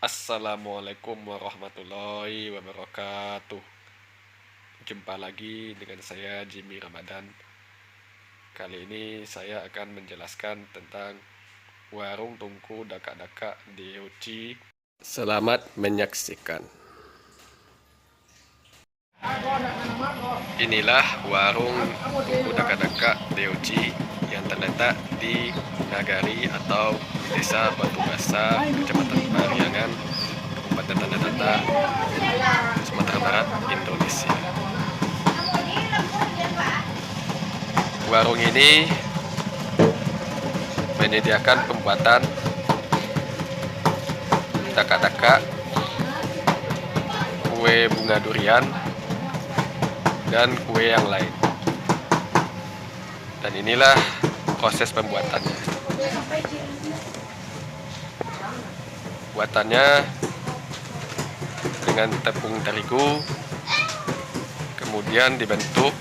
Assalamualaikum warahmatullahi wabarakatuh. Jumpa lagi dengan saya Jimmy Ramadan. Kali ini saya akan menjelaskan tentang warung tungku daka-daka di Uci. Selamat menyaksikan. Inilah warung tungku daka-daka DOC yang terletak di Nagari atau Desa Batu Basa, Kecamatan Pariangan, Kabupaten Tanah Datar, Sumatera Barat, Indonesia. Warung ini menyediakan pembuatan daka-daka, kue bunga durian, dan kue yang lain. Dan inilah proses pembuatannya. Buatannya dengan tepung terigu, kemudian dibentuk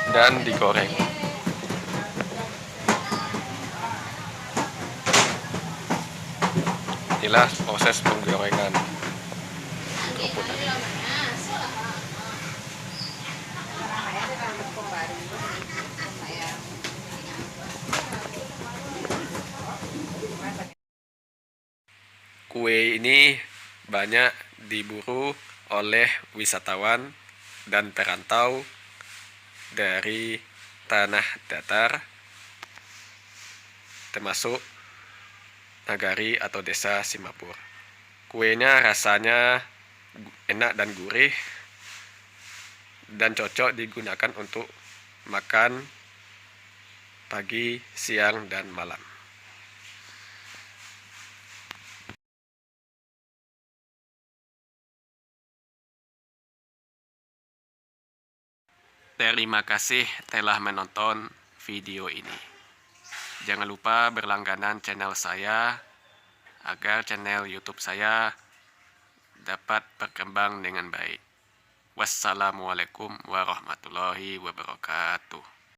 dan digoreng. Inilah proses penggorengan kerupuk tadi. Kue ini banyak diburu oleh wisatawan dan perantau dari tanah datar, termasuk Nagari atau desa Simapur. Kuenya rasanya enak dan gurih dan cocok digunakan untuk makan pagi, siang, dan malam. Terima kasih telah menonton video ini. Jangan lupa berlangganan channel saya agar channel YouTube saya dapat berkembang dengan baik. Wassalamualaikum warahmatullahi wabarakatuh.